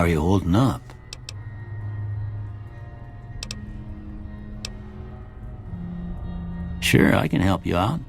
are you holding up? Sure, I can help you out.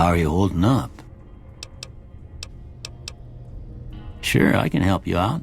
How are you holding up? Sure, I can help you out.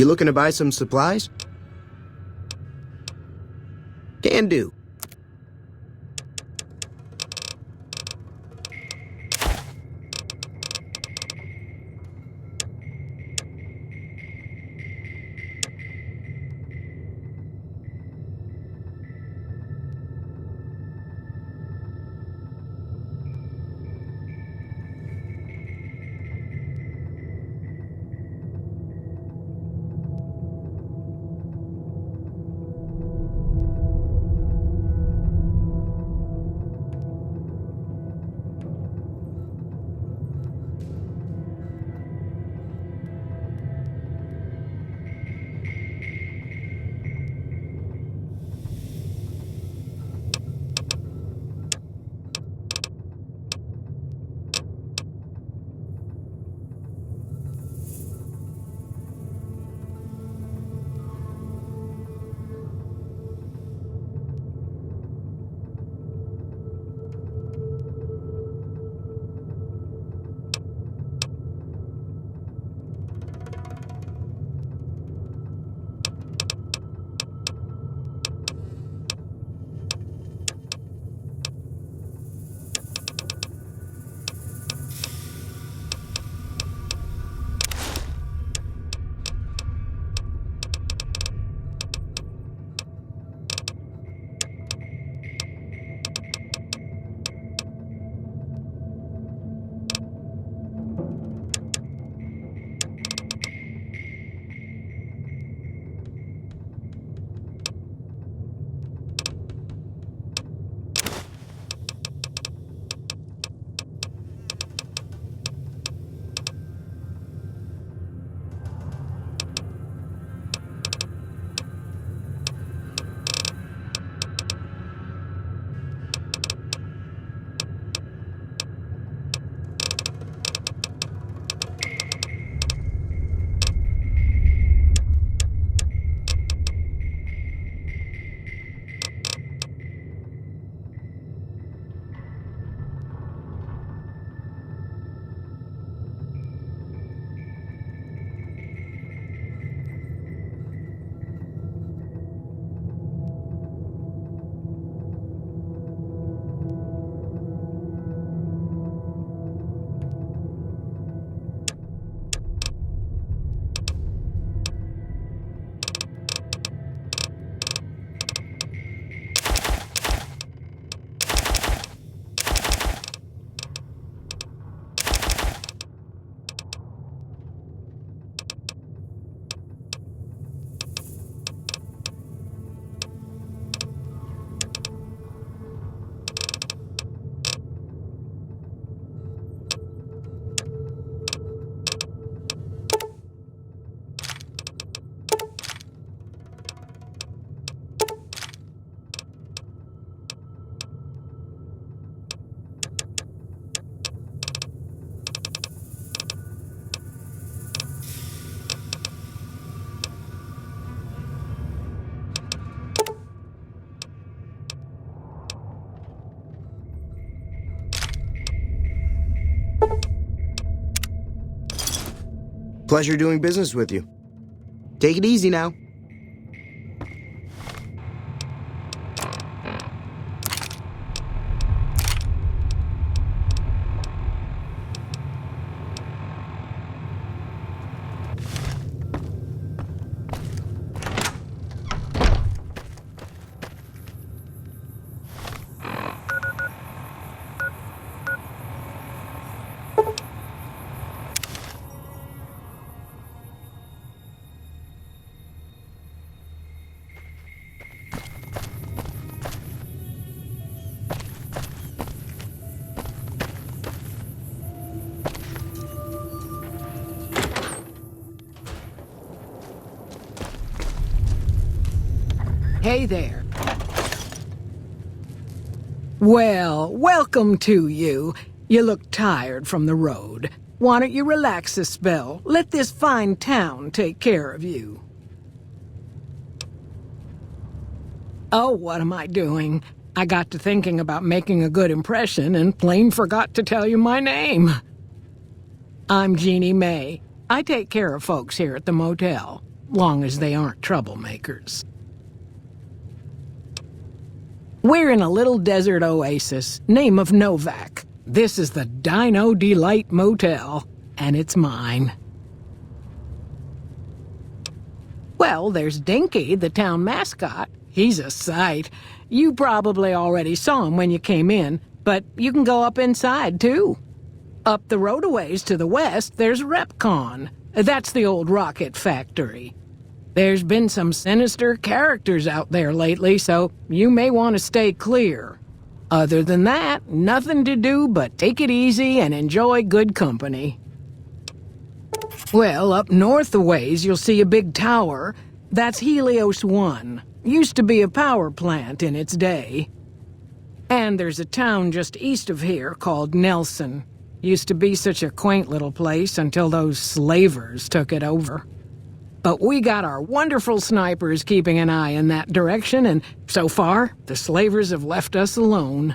You looking to buy some supplies? Can do. Pleasure doing business with you. Take it easy now. Hey there. Well, welcome to you. You look tired from the road. Why don't you relax a spell? Let this fine town take care of you. Oh, what am I doing? I got to thinking about making a good impression and plain forgot to tell you my name. I'm Jeannie May. I take care of folks here at the motel, long as they aren't troublemakers. We're in a little desert oasis, name of NOVAC. This is the Dino Delight Motel, and it's mine. Well, there's Dinky, the town mascot. He's a sight. You probably already saw him when you came in, but you can go up inside, too. Up the road a ways to the west, there's Repcon. That's the old rocket factory. There's been some sinister characters out there lately, so you may want to stay clear. Other than that, nothing to do but take it easy and enjoy good company. Well, up north a ways, you'll see a big tower. That's Helios 1. Used to be a power plant in its day. And there's a town just east of here called Nelson. Used to be such a quaint little place until those slavers took it over. But we got our wonderful snipers keeping an eye in that direction, and so far, the slavers have left us alone.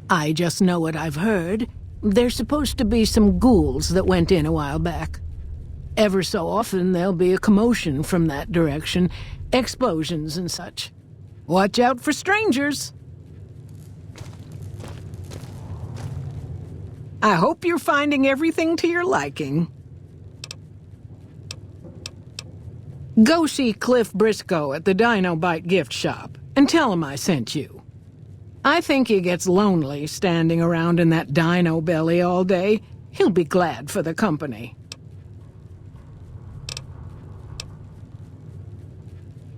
I just know what I've heard. There's supposed to be some ghouls that went in a while back. Ever so often, there'll be a commotion from that direction, explosions and such. Watch out for strangers. I hope you're finding everything to your liking. Go see Cliff Briscoe at the Dino Bite gift shop and tell him I sent you. I think he gets lonely standing around in that dino belly all day. He'll be glad for the company.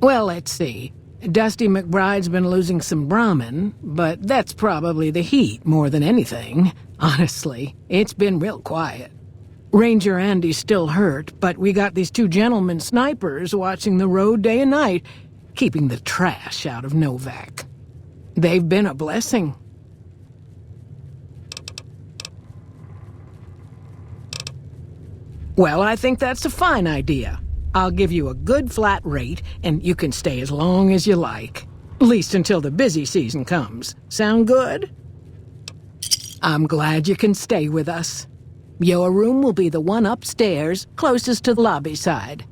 Well, let's see. Dusty McBride's been losing some Brahmin, but that's probably the heat more than anything. Honestly, it's been real quiet. Ranger Andy's still hurt, but we got these two gentlemen snipers watching the road day and night, keeping the trash out of NOVAC. They've been a blessing. Well, I think that's a fine idea. I'll give you a good flat rate, and you can stay as long as you like. At least until the busy season comes. Sound good? I'm glad you can stay with us. Your room will be the one upstairs, closest to the lobby side.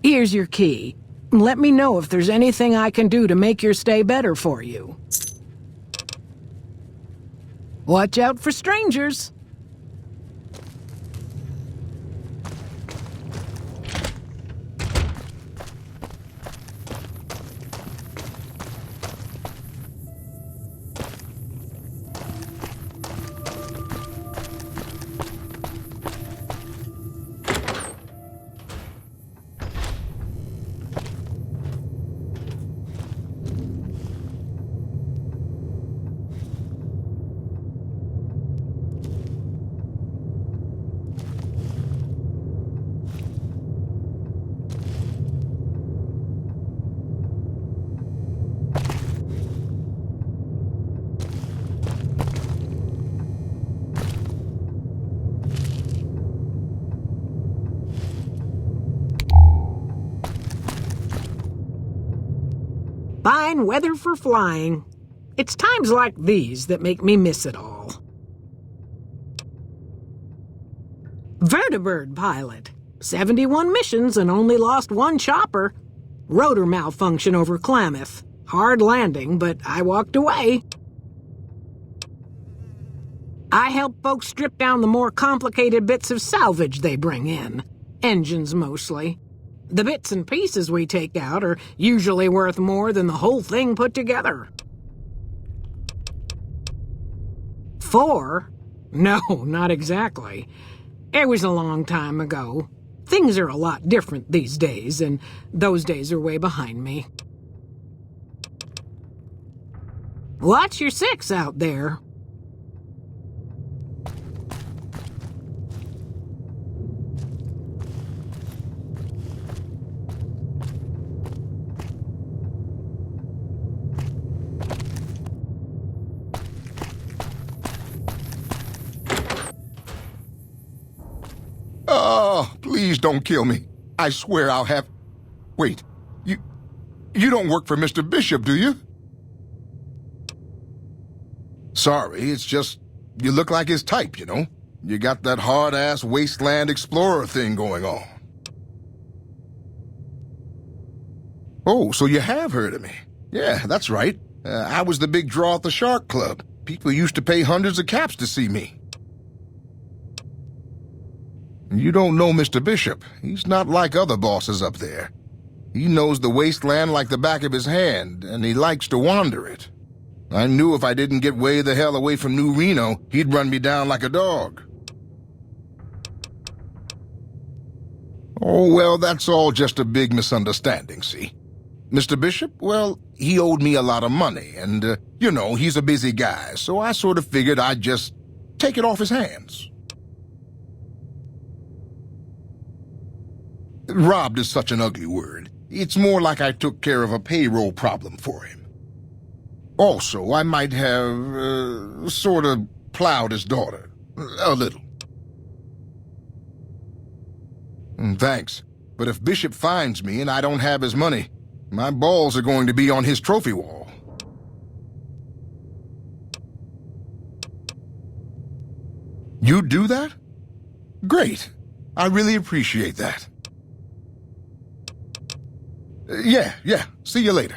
Here's your key. Let me know if there's anything I can do to make your stay better for you. Watch out for strangers. Fine weather for flying. It's times like these that make me miss it all. vertibird pilot. 71 missions and only lost one chopper. Rotor malfunction over Klamath. Hard landing, but I walked away. I help folks strip down the more complicated bits of salvage they bring in. Engines mostly. The bits and pieces we take out are usually worth more than the whole thing put together. 4? No, not exactly. It was a long time ago. Things are a lot different these days, and those days are way behind me. Watch your 6 out there. Oh, please don't kill me. I swear I'll have... Wait, you don't work for Mr. Bishop, do you? Sorry, it's just, you look like his type, you know? You got that hard-ass wasteland explorer thing going on. Oh, so you have heard of me. Yeah, that's right. I was the big draw at the Shark Club. People used to pay hundreds of caps to see me. You don't know Mr. Bishop. He's not like other bosses up there. He knows the wasteland like the back of his hand, and he likes to wander it. I knew if I didn't get way the hell away from New Reno, he'd run me down like a dog. Oh, well, that's all just a big misunderstanding, see? Mr. Bishop, well, he owed me a lot of money, and, you know, he's a busy guy, so I sort of figured I'd just take it off his hands. Robbed is such an ugly word. It's more like I took care of a payroll problem for him. Also, I might have, sort of plowed his daughter. A little. Thanks. But if Bishop finds me and I don't have his money, my balls are going to be on his trophy wall. You do that? Great. I really appreciate that. Yeah. See you later.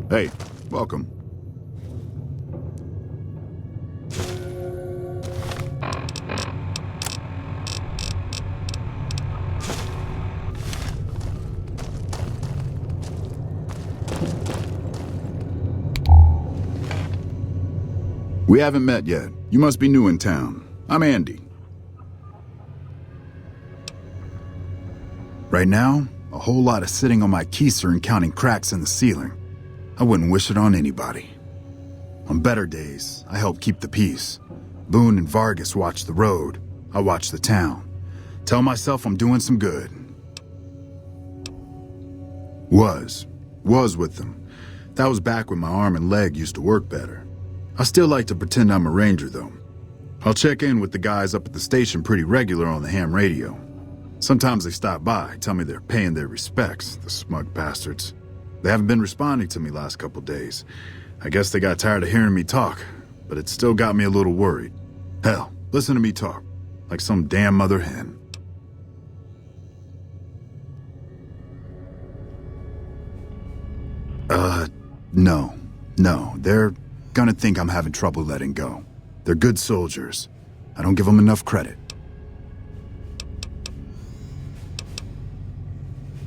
Hey, welcome. We haven't met yet. You must be new in town. I'm Andy. Right now, a whole lot of sitting on my keister and counting cracks in the ceiling. I wouldn't wish it on anybody. On better days, I help keep the peace. Boone and Vargas watch the road. I watch the town. Tell myself I'm doing some good. Was with them. That was back when my arm and leg used to work better. I still like to pretend I'm a ranger, though. I'll check in with the guys up at the station pretty regular on the ham radio. Sometimes they stop by, tell me they're paying their respects, the smug bastards. They haven't been responding to me last couple days. I guess they got tired of hearing me talk, but it still got me a little worried. Hell, listen to me talk, like some damn mother hen. No, they're gonna think I'm having trouble letting go. They're good soldiers. I don't give them enough credit.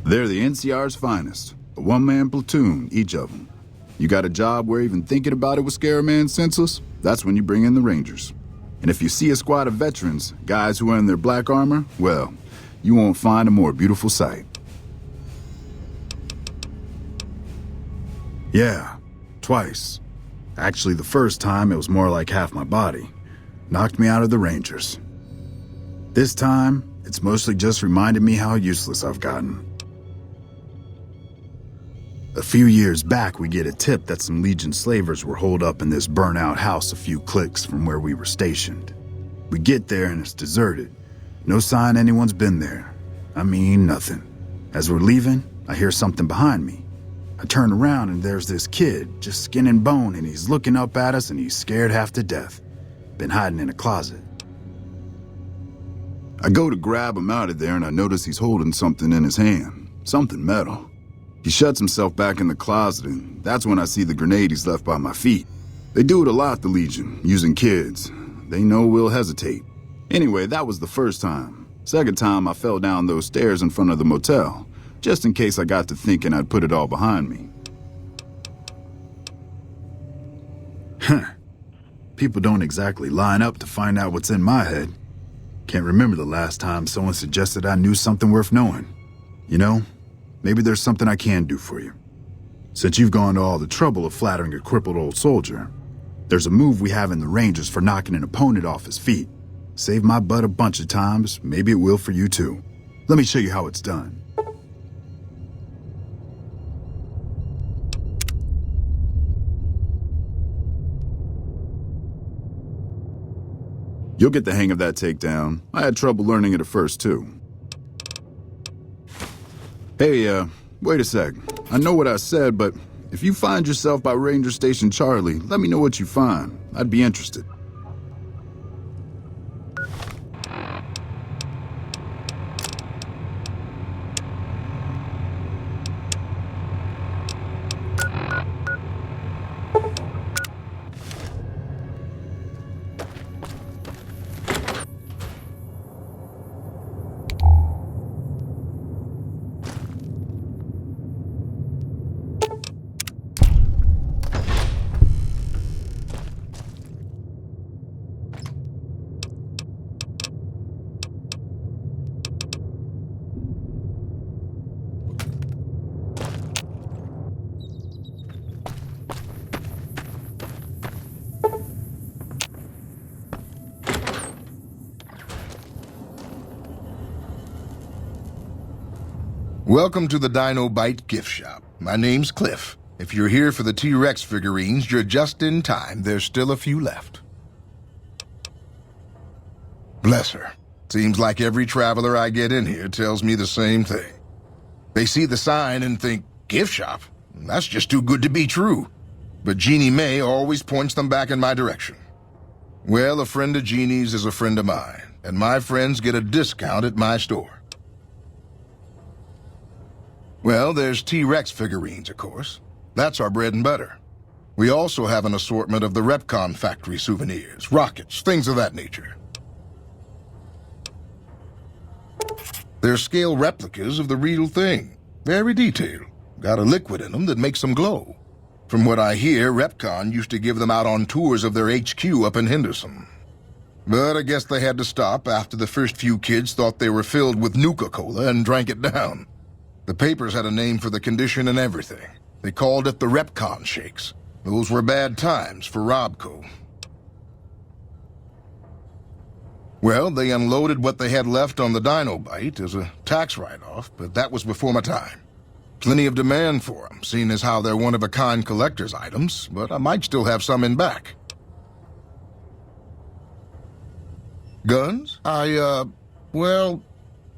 They're the NCR's finest. A one-man platoon, each of them. You got a job where even thinking about it would scare a man senseless? That's when you bring in the Rangers. And if you see a squad of veterans, guys who are in their black armor, well, you won't find a more beautiful sight. Yeah, twice. Actually, the first time it was more like half my body. Knocked me out of the Rangers. This time, it's mostly just reminded me how useless I've gotten. A few years back, we get a tip that some Legion slavers were holed up in this burnt-out house a few clicks from where we were stationed. We get there and it's deserted. No sign anyone's been there. I mean, nothing. As we're leaving, I hear something behind me. I turn around and there's this kid, just skin and bone, and he's looking up at us and he's scared half to death. Been hiding in a closet. I go to grab him out of there and I notice he's holding something in his hand. Something metal. He shuts himself back in the closet, and that's when I see the grenade he's left by my feet. They do it a lot, the Legion, using kids. They know we'll hesitate. Anyway, that was the first time. Second time, I fell down those stairs in front of the motel, just in case I got to thinking I'd put it all behind me. People don't exactly line up to find out what's in my head. Can't remember the last time someone suggested I knew something worth knowing. You know? Maybe there's something I can do for you. Since you've gone to all the trouble of flattering a crippled old soldier, there's a move we have in the Rangers for knocking an opponent off his feet. Saved my butt a bunch of times, maybe it will for you too. Let me show you how it's done. You'll get the hang of that takedown. I had trouble learning it at first too. Hey, wait a sec. I know what I said, but if you find yourself by Ranger Station Charlie, let me know what you find. I'd be interested. Welcome to the Dino Bite gift shop. My name's Cliff. If you're here for the T-Rex figurines, you're just in time. There's still a few left. Bless her. Seems like every traveler I get in here tells me the same thing. They see the sign and think, gift shop? That's just too good to be true. But Jeannie May always points them back in my direction. Well, a friend of Jeannie's is a friend of mine, and my friends get a discount at my store. Well, there's T-Rex figurines, of course. That's our bread and butter. We also have an assortment of the Repcon factory souvenirs, rockets, things of that nature. They're scale replicas of the real thing. Very detailed. Got a liquid in them that makes them glow. From what I hear, Repcon used to give them out on tours of their HQ up in Henderson. But I guess they had to stop after the first few kids thought they were filled with Nuka-Cola and drank it down. The papers had a name for the condition and everything. They called it the Repcon Shakes. Those were bad times for Robco. Well, they unloaded what they had left on the Dinobite as a tax write-off, but that was before my time. Plenty of demand for them, seeing as how they're one-of-a-kind collector's items, but I might still have some in back. Guns? Well,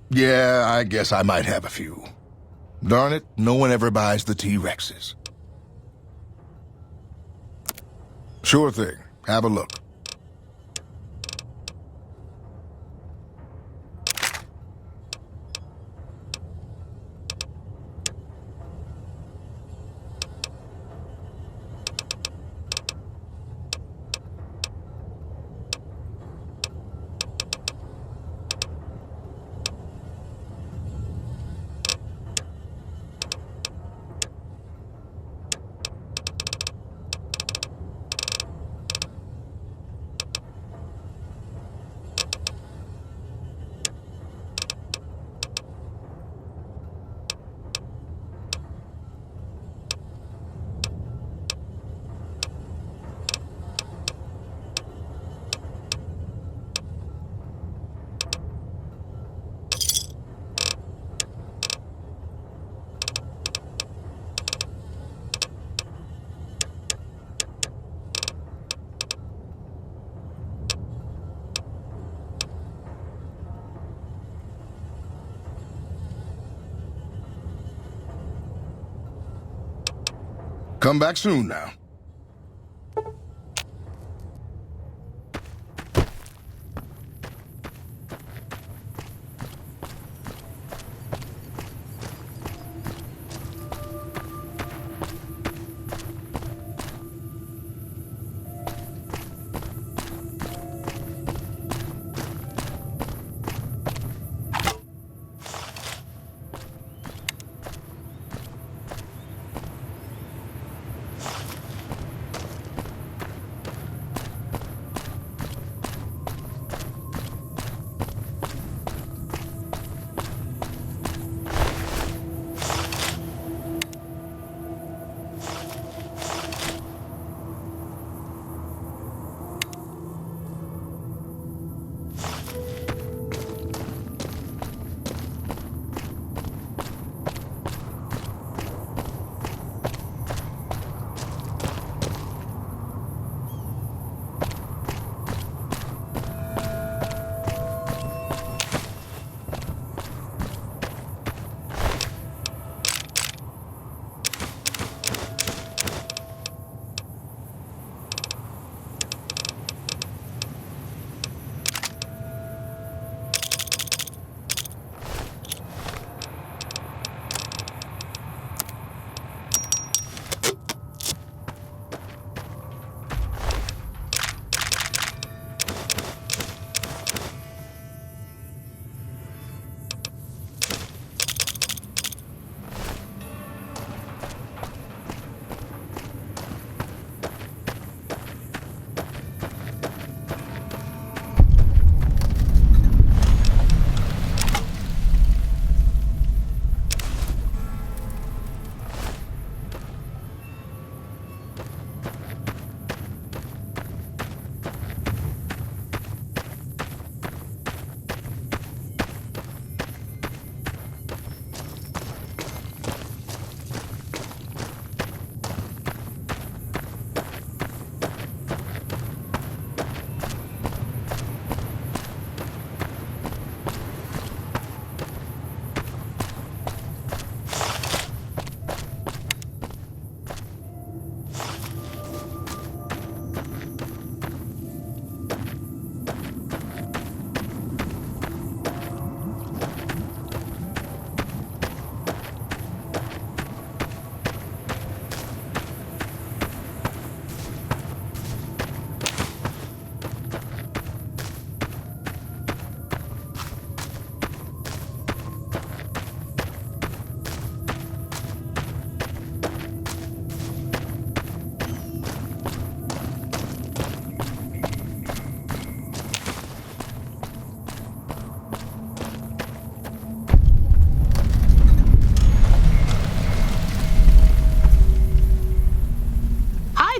yeah, I guess I might have a few. Darn it, no one ever buys the T-Rexes. Sure thing. Have a look. Come back soon now.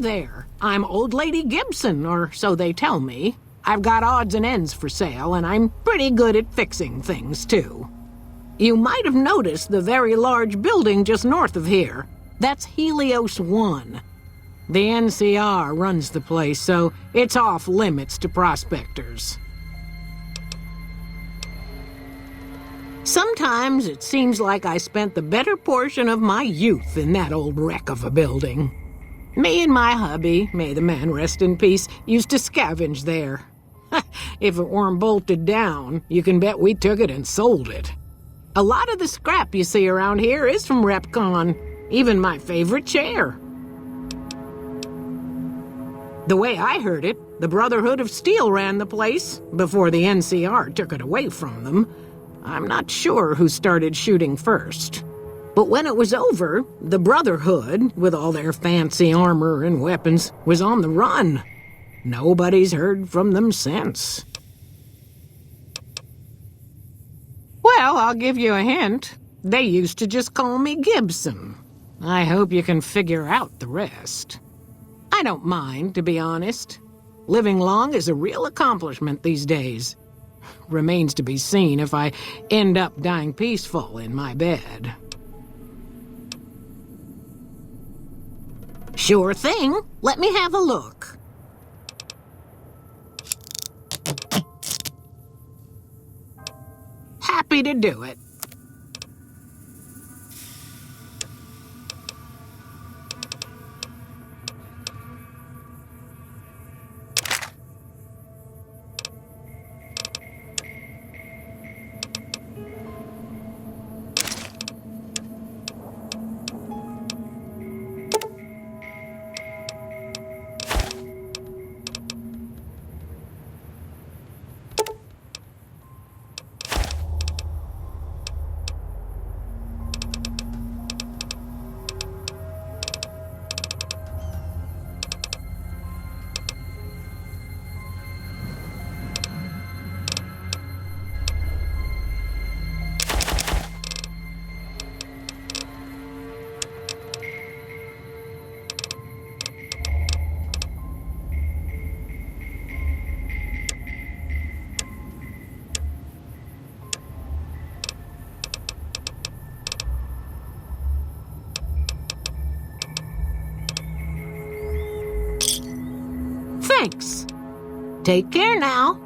there. I'm Old Lady Gibson, or so they tell me. I've got odds and ends for sale, and I'm pretty good at fixing things, too. You might have noticed the very large building just north of here. That's Helios 1. The NCR runs the place, so it's off limits to prospectors. Sometimes it seems like I spent the better portion of my youth in that old wreck of a building. Me and my hubby, may the man rest in peace, used to scavenge there. If it weren't bolted down, you can bet we took it and sold it. A lot of the scrap you see around here is from RepCon, even my favorite chair. The way I heard it, the Brotherhood of Steel ran the place before the NCR took it away from them. I'm not sure who started shooting first. But when it was over, the Brotherhood, with all their fancy armor and weapons, was on the run. Nobody's heard from them since. Well, I'll give you a hint. They used to just call me Gibson. I hope you can figure out the rest. I don't mind, to be honest. Living long is a real accomplishment these days. Remains to be seen if I end up dying peaceful in my bed. Sure thing. Let me have a look. Happy to do it. Thanks. Take care now.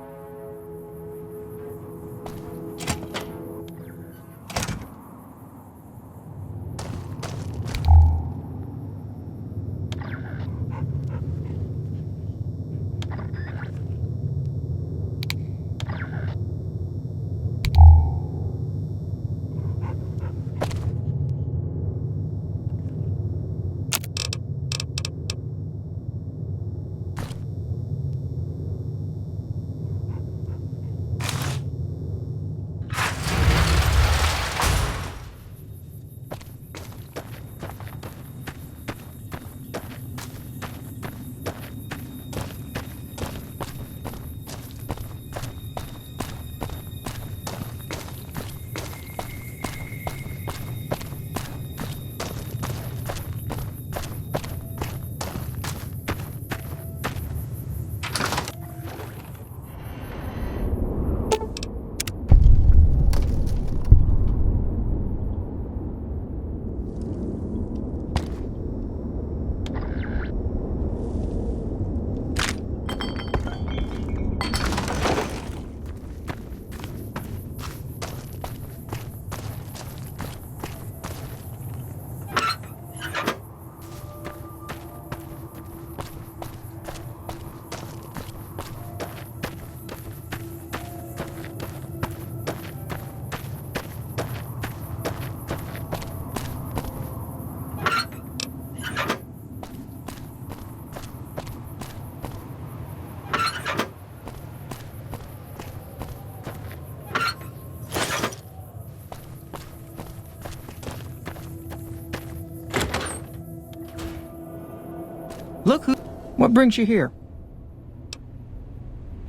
Look who... What brings you here?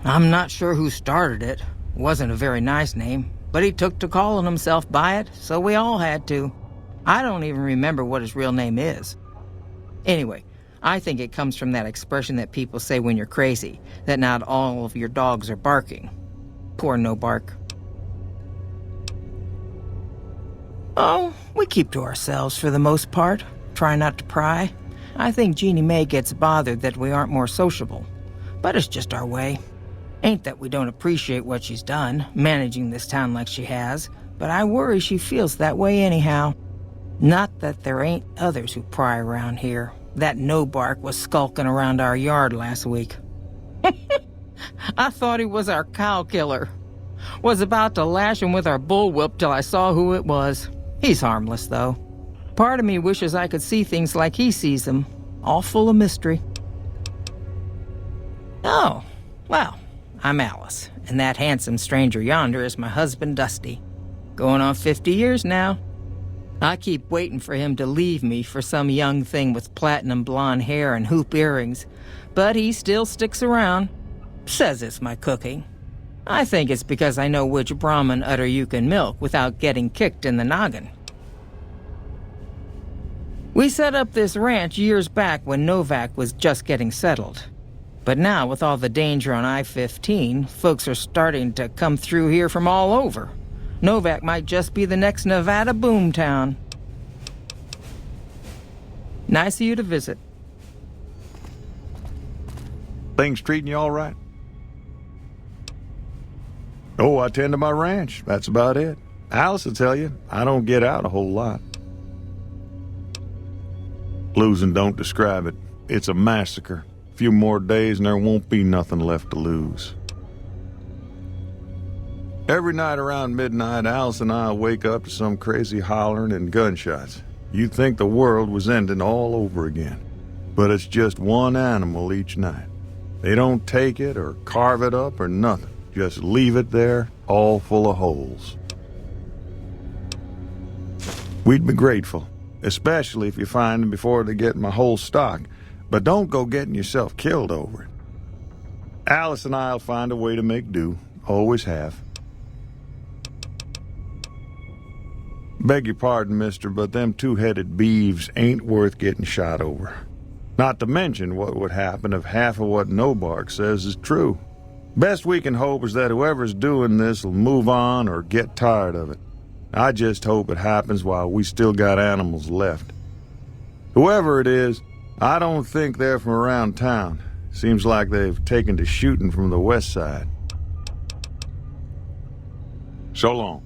I'm not sure who started it. Wasn't a very nice name, but he took to calling himself by it, so we all had to. I don't even remember what his real name is. Anyway, I think it comes from that expression that people say when you're crazy, that not all of your dogs are barking. Poor No Bark. Oh, we keep to ourselves for the most part. Try not to pry. I think Jeannie Mae gets bothered that we aren't more sociable. But it's just our way. Ain't that we don't appreciate what she's done, managing this town like she has, but I worry she feels that way anyhow. Not that there ain't others who pry around here. That No Bark was skulking around our yard last week. I thought he was our cow killer. Was about to lash him with our bullwhip till I saw who it was. He's harmless, though. Part of me wishes I could see things like he sees them, all full of mystery. Oh, well, I'm Alice, and that handsome stranger yonder is my husband, Dusty. Going on 50 years now. I keep waiting for him to leave me for some young thing with platinum blonde hair and hoop earrings, but he still sticks around. Says it's my cooking. I think it's because I know which Brahmin udder you can milk without getting kicked in the noggin. We set up this ranch years back when NOVAC was just getting settled. But now, with all the danger on I-15, folks are starting to come through here from all over. NOVAC might just be the next Nevada boomtown. Nice of you to visit. Things treating you all right? Oh, I tend to my ranch. That's about it. Alice will tell you, I don't get out a whole lot. Losing don't describe it. It's a massacre. A few more days and there won't be nothing left to lose. Every night around midnight, Alice and I wake up to some crazy hollering and gunshots. You'd think the world was ending all over again. But it's just one animal each night. They don't take it or carve it up or nothing. Just leave it there, all full of holes. We'd be grateful, especially if you find them before they get my whole stock. But don't go getting yourself killed over it. Alice and I'll find a way to make do. Always have. Beg your pardon, mister, but them two-headed beeves ain't worth getting shot over. Not to mention what would happen if half of what No Bark says is true. Best we can hope is that whoever's doing this will move on or get tired of it. I just hope it happens while we still got animals left. Whoever it is, I don't think they're from around town. Seems like they've taken to shooting from the west side. So long.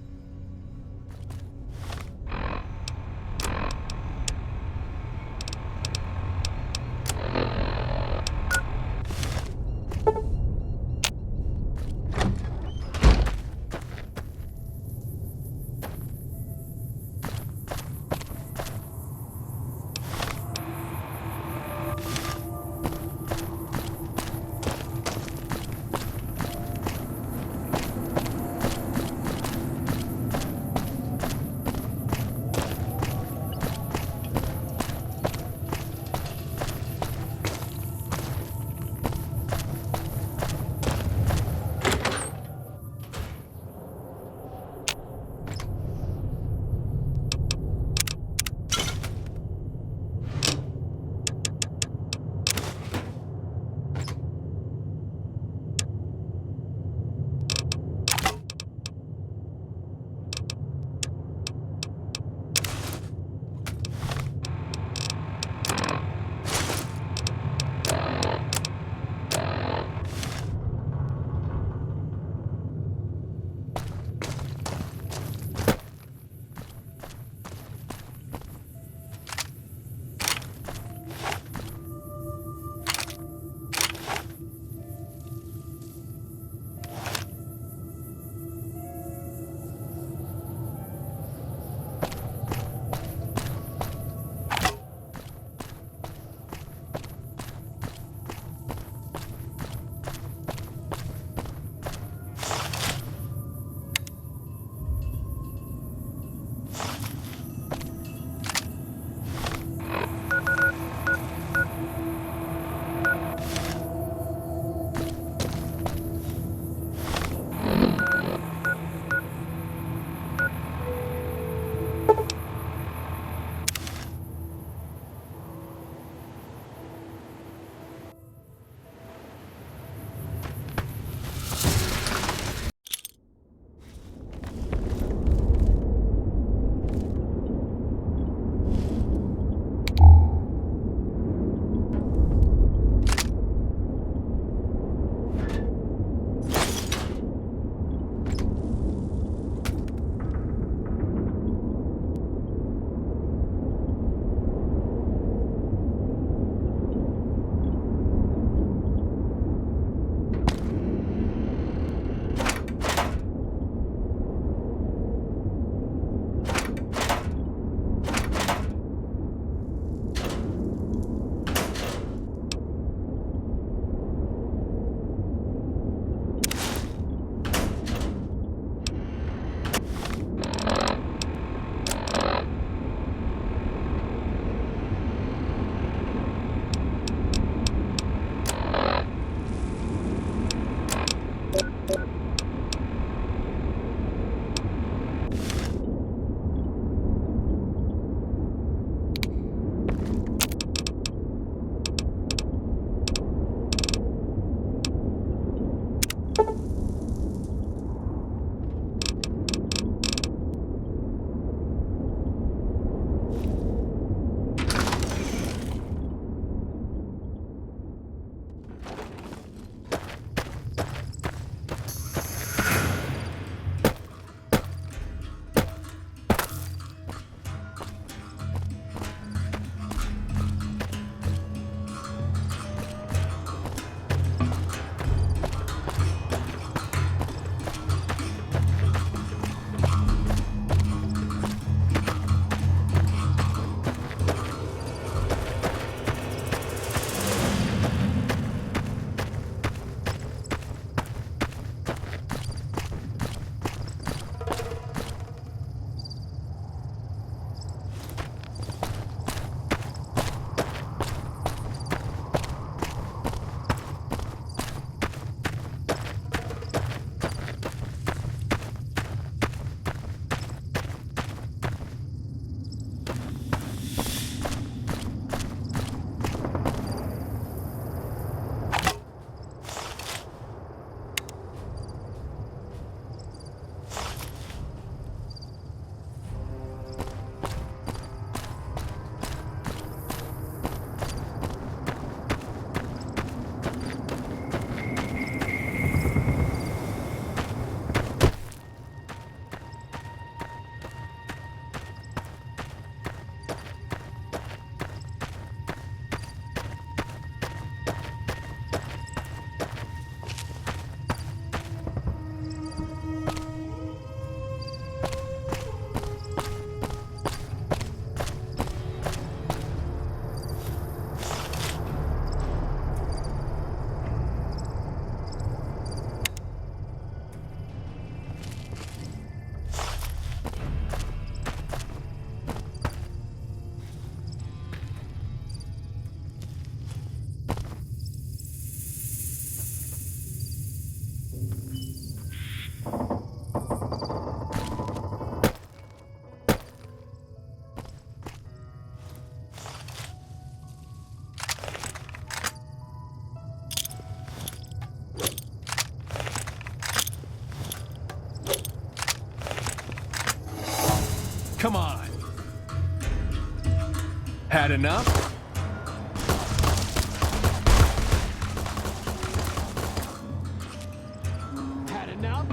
Had enough? Had enough?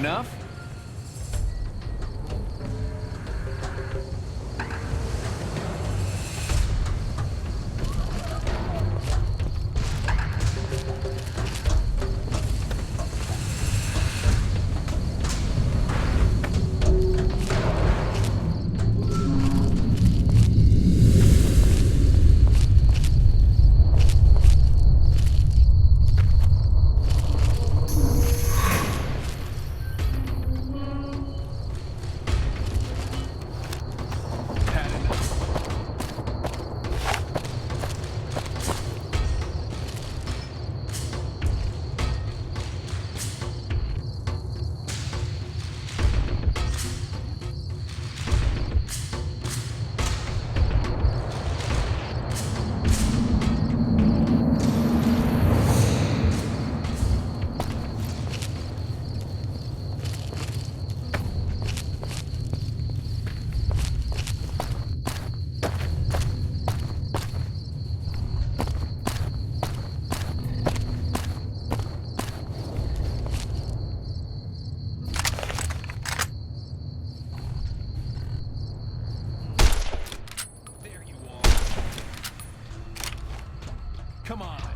enough? Come on.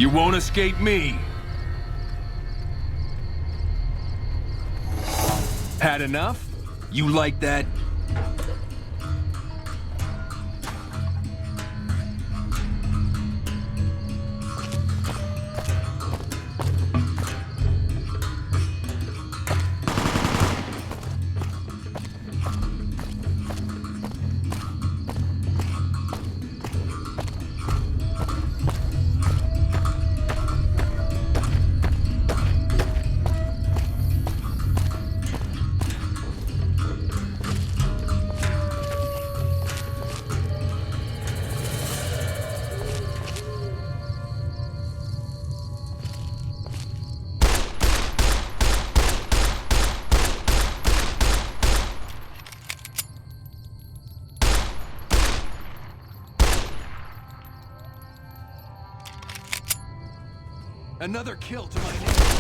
You won't escape me. Had enough? You like that? Another kill to my name.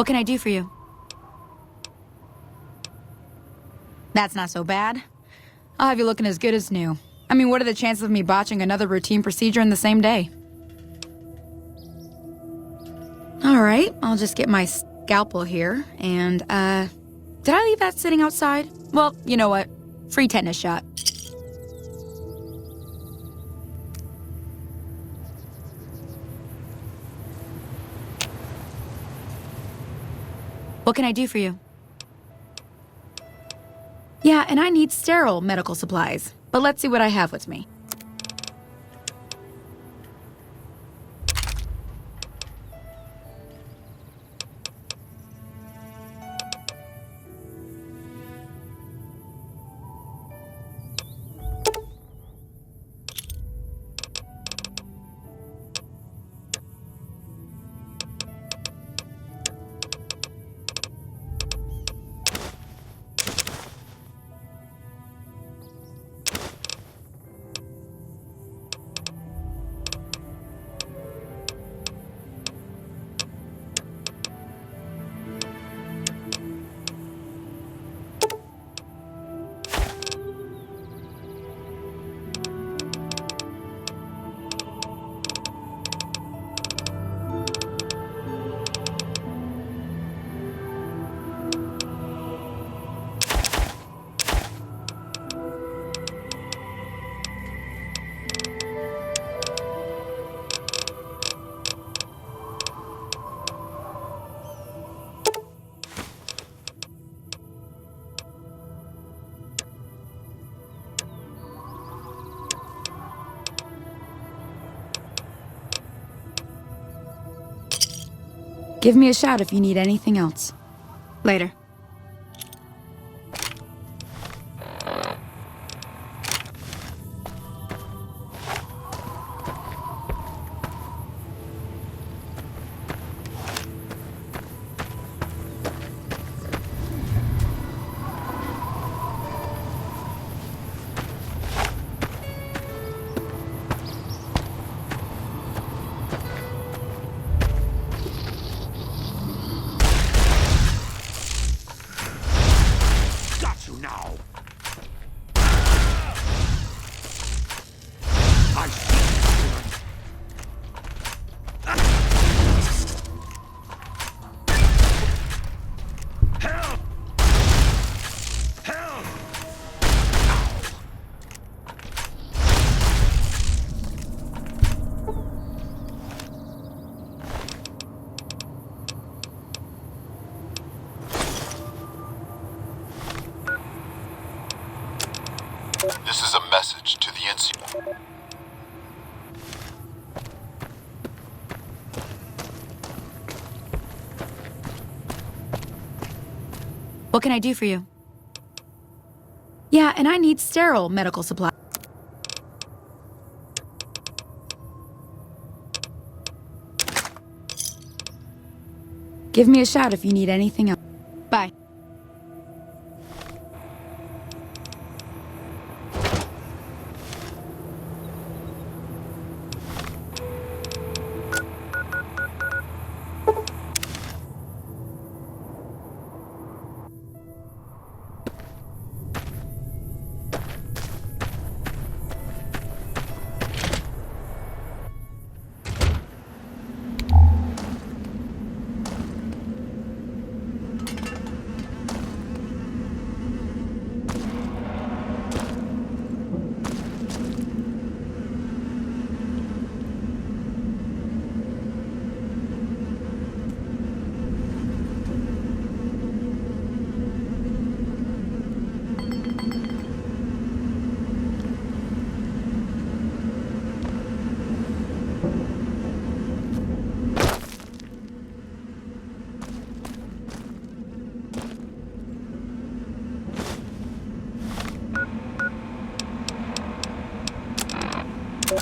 What can I do for you? That's not so bad. I'll have you looking as good as new. I mean, what are the chances of me botching another routine procedure in the same day? Alright, I'll just get my scalpel here, and, did I leave that sitting outside? Well, you know what? Free tetanus shot. What can I do for you? Yeah, and I need sterile medical supplies. But let's see what I have with me. Give me a shout if you need anything else. Later. This is a message to the NC. What can I do for you? Yeah, and I need sterile medical supplies. Give me a shout if you need anything else. Bye.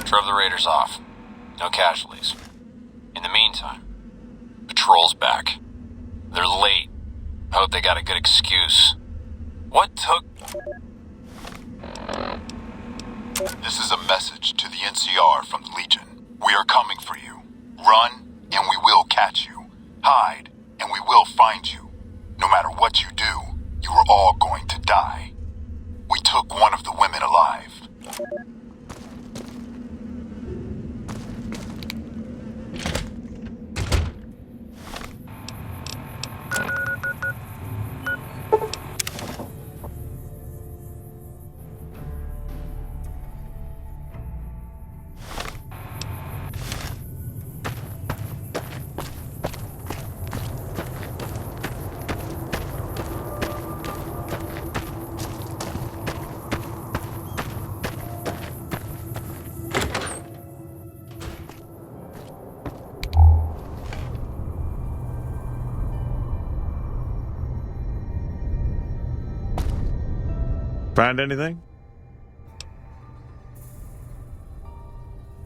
Drove the raiders off. No casualties. In the meantime, patrol's back. They're late. I hope they got a good excuse. What took... This is a message to the NCR from the Legion. We are coming for you. Run, and we will catch you. Hide, and we will find you. No matter what you do, you are all going to die. We took one of the women alive. Find anything?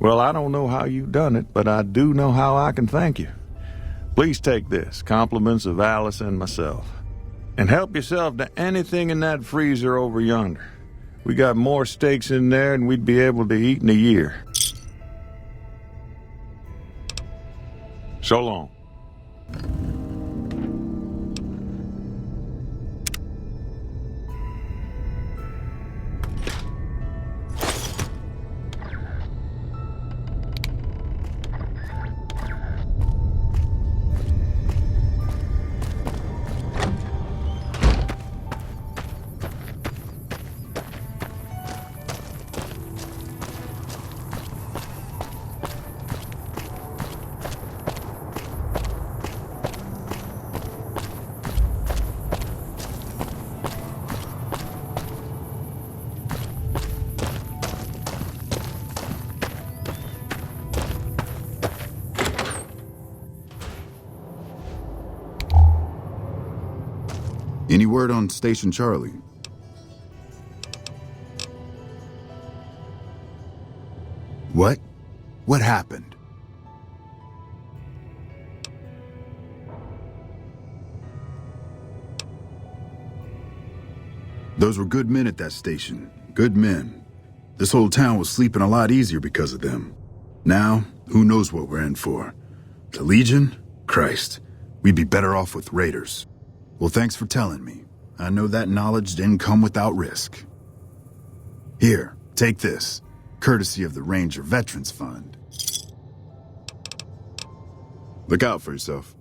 Well, I don't know how you done it, but I do know how I can thank you. Please take this, compliments of Alice and myself. And help yourself to anything in that freezer over yonder. We got more steaks in there than we'd be able to eat in a year. So long. Any word on Station Charlie? What? What happened? Those were good men at that station. Good men. This whole town was sleeping a lot easier because of them. Now, who knows what we're in for? The Legion? Christ. We'd be better off with raiders. Well, thanks for telling me. I know that knowledge didn't come without risk. Here, take this. Courtesy of the Ranger Veterans Fund. Look out for yourself.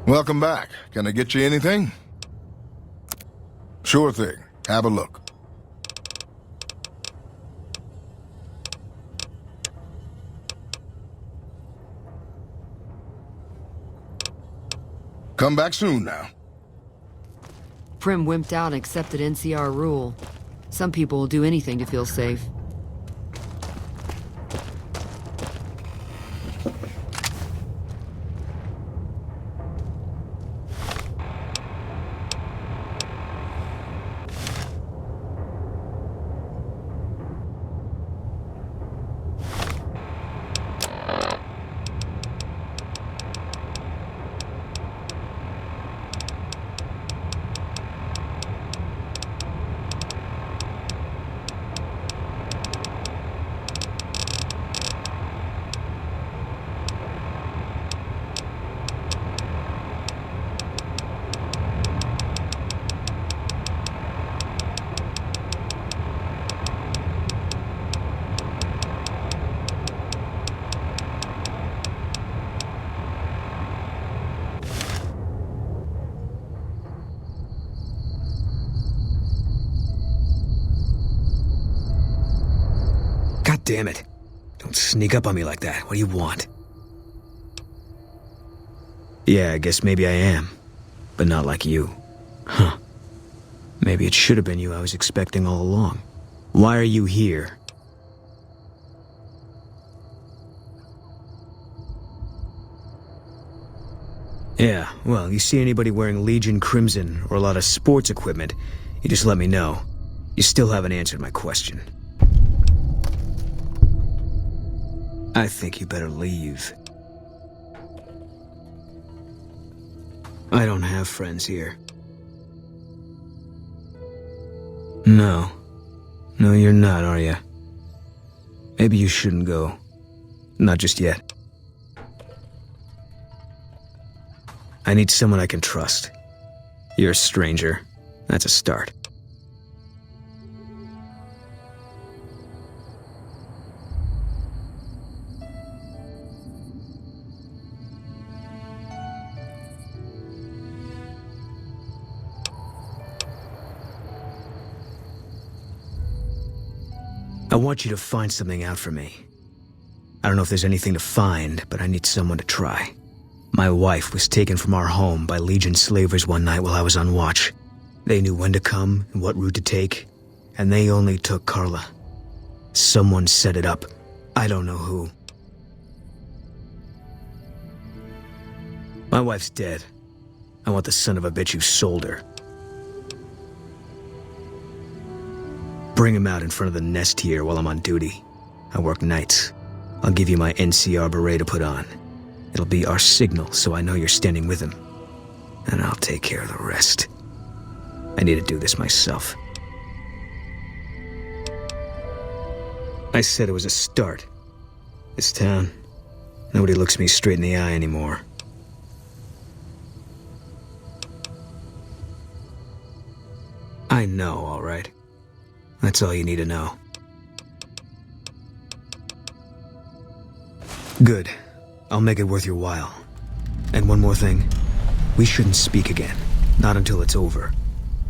Welcome back. Can I get you anything? Sure thing. Have a look. Come back soon now. Prim wimped out and accepted NCR rule. Some people will do anything to feel safe. God damn it. Don't sneak up on me like that. What do you want? Yeah, I guess maybe I am. But not like you. Huh. Maybe it should have been you I was expecting all along. Why are you here? Yeah, well, you see anybody wearing Legion Crimson or a lot of sports equipment, you just let me know. You still haven't answered my question. I think you better leave. I don't have friends here. No. No, you're not, are you? Maybe you shouldn't go. Not just yet. I need someone I can trust. You're a stranger. That's a start. I want you to find something out for me. I don't know if there's anything to find, but I need someone to try. My wife was taken from our home by Legion slavers one night while I was on watch. They knew when to come and what route to take, and they only took Carla. Someone set it up. I don't know who. My wife's dead. I want the son of a bitch who sold her. Bring him out in front of the nest here while I'm on duty. I work nights. I'll give you my NCR beret to put on. It'll be our signal so I know you're standing with him. And I'll take care of the rest. I need to do this myself. I said it was a start. This town, nobody looks me straight in the eye anymore. I know, all right. That's all you need to know. Good. I'll make it worth your while. And one more thing. We shouldn't speak again. Not until it's over.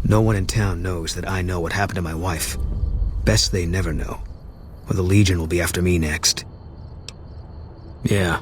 No one in town knows that I know what happened to my wife. Best they never know, or the Legion will be after me next. Yeah,